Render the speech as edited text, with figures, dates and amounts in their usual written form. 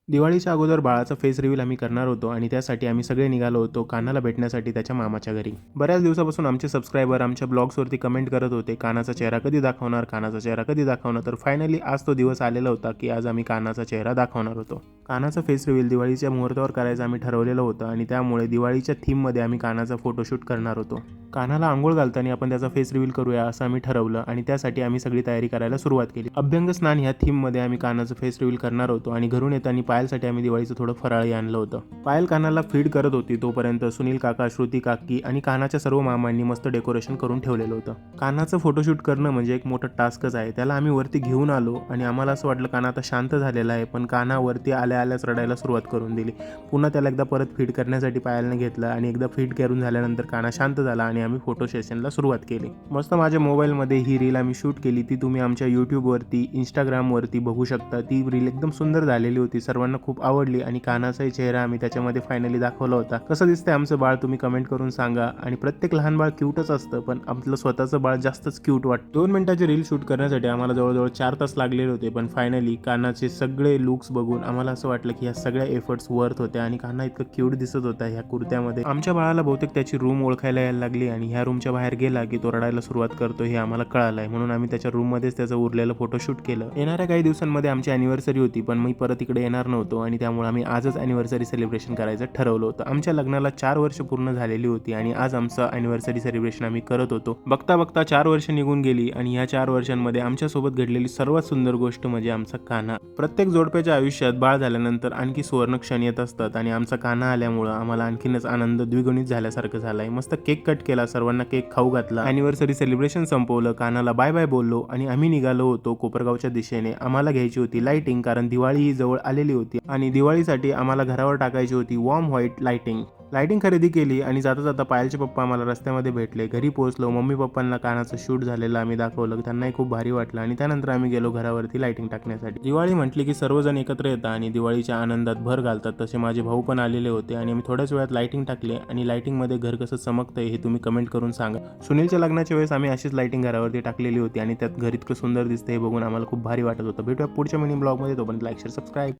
दिवाळीच्या अगोदर बाळाचा फेस रिव्हील आम्ही करणार होतो आणि त्यासाठी आम्ही सगळे निघालो होतो कान्हाला भेटण्यासाठी त्याच्या मामाच्या घरी. बऱ्याच दिवसापासून आमचे सबस्क्रायबर आमच्या ब्लॉग्सवरती कमेंट करत होते, कान्हाचा चेहरा कधी दाखवणार, कान्हाचा चेहरा कधी दाखवणार. तर फायनली आज तो दिवस आलेला होता की आज आम्ही कान्हाचा चेहरा दाखवणार होतो. कान्हाचा फेस रिव्हील दिवाळीच्या मुहूर्तावर करायचं आम्ही ठरवलेलं होतं आणि त्यामुळे दिवाळीच्या थीममध्ये आम्ही कान्हाचा फोटोशूट करणार होतो. कान्हाला आंघोळ घालताना आपण त्याचा फेस रिव्हील करूया असं आम्ही ठरवलं आणि त्यासाठी आम्ही सगळी तयारी करायला सुरुवात केली. अभ्यंग स्नान ह्या थीममध्ये आम्ही कान्हाचं फेस रिव्हील करणार होतो आणि घरून येताना पायलसाठी आम्ही दिवाळीचं थोडं फराळी आणलं होतं. पायल कान्हाला फीड करत होती तोपर्यंत सुनील काका, श्रुती काकी आणि कान्हाच्या सर्व मामांनी मस्त डेकोरेशन करून ठेवलेलं होतं. कान्हाचं फोटोशूट करणं म्हणजे एक मोठं टास्कच आहे. त्याला आम्ही वरती घेऊन आलो आणि आम्हाला असं वाटलं कान्हा आता शांत झालेला आहे, पण कान्हा वरती आल्या आल्याच रडायला सुरुवात करून दिली. पुन्हा त्याला एकदा परत फीड करण्यासाठी पायलने घेतलं आणि एकदा फीड करून झाल्यानंतर कान्हा शांत झाला आणि आम्ही फोटो सेशनला सुरुवात केली. मस्त माझ्या मोबाईलमध्ये ही रील आम्ही शूट केली. ती तुम्ही आमच्या यूट्यूबवरती, इंस्टाग्रामवरती बघू शकता. ती रील एकदम सुंदर झालेली होती, सर्वांना खूप आवडली आणि कान्हाचाही चेहरा आम्ही त्याच्यामध्ये फायनली दाखवला होता. कसं दिसतंय आमचं बाळ तुम्ही कमेंट करून सांगा. आणि प्रत्येक लहान बाळ क्यूटच असतं, पण आपलं स्वतःचं बाळ जास्तच क्यूट वाटतं. 2 मिनिटाची रील शूट करण्यासाठी आम्हाला जवळजवळ 4 तास लागलेले होते, पण फायनली कान्हाचे सगळे लुक्स बघून आम्हाला असं वाटलं की ह्या सगळ्या एफर्ट्स वर्थ होते आणि कान्हा इतकं क्यूट दिसत होता ह्या कुर्त्यामध्ये. आमच्या बाळाला बहुतेक त्याची रूम ओळखायला यायला लागली आणि ह्या रूमच्या बाहेर गेला की तो रडायला सुरुवात करतो हे आम्हाला कळालंय, म्हणून आम्ही त्याच्या रूममध्येच त्याचं उरलेलं फोटोशूट केलं. येणाऱ्या काही दिवसांमध्ये आमची अॅनिव्हर्सरी होती, पण मी परत इकडे येणार नव्हतो आणि त्यामुळे आम्ही आजच अॅनिव्हर्सरी सेलिब्रेशन करायचं ठरवलं होतं. आमच्या लग्नाला 4 वर्ष पूर्ण झालेली होती आणि आज आमचं अॅनिव्हर्सरी सेलिब्रेशन आम्ही करत होतो. बघता बघता 4 वर्ष निघून गेली आणि ह्या 4 वर्षांमध्ये आमच्यासोबत घडलेली सर्वात सुंदर गोष्ट म्हणजे आमचा कान्हा. प्रत्येक जोडप्याच्या आयुष्यात बाळ झाल्यानंतर आणखी सुवर्ण क्षण येत असतात आणि आमचा कान्हा आल्यामुळं आम्हाला आणखीनच आनंद द्विगुणित झाल्यासारखं झालाय. मस्त केक कट केला, सर्वांना केक खाऊ घातला, अॅनिव्हर्सरी सेलिब्रेशन संपवलं, कान्हाला बाय बाय बोललो आणि आम्ही निघालो होतो कोपरगावच्या दिशेने. आम्हाला घ्यायची होती लाइटिंग, कारण दिवाळी ही जवळ आलेली होती आणि दिवाळीसाठी आम्हाला घरावर टाकायची होती वॉर्म व्हाईट लाइटिंग खरेदी केली आणि जाता जाता पायलचे पप्पा आम्हाला रस्त्यामध्ये भेटले. घरी पोहोचलो, मम्मी पप्पांना कान्हाचं शूट झालेलं आम्ही दाखवलं, त्यांनाही खूप भारी वाटलं आणि त्यानंतर आम्ही गेलो घरावरती लाइटिंग टाकण्यासाठी. दिवाळी म्हटली की सर्वजण एकत्र येतात आणि दिवाळीच्या आनंदात भर घालतात. तसे माझे भाऊ पण आलेले होते आणि आम्ही थोड्याच वेळात लाइटिंग टाकली आणि लाइटिंगमध्ये घर कसं चमकतंय हे तुम्ही कमेंट करून सांगा. सुनीलच्या लग्नाच्या वेळेस आम्ही अशीच लाइटिंग घरावरती टाकलेली होती आणि त्यात घर इतकं सुंदर दिसतं हे बघून आम्हाला खूप भारी वाटत होतं. भेटूया पुढच्या मिनी ब्लॉगमध्ये, तोपर्यंत लाईक, शेअर, सबस्क्राईब.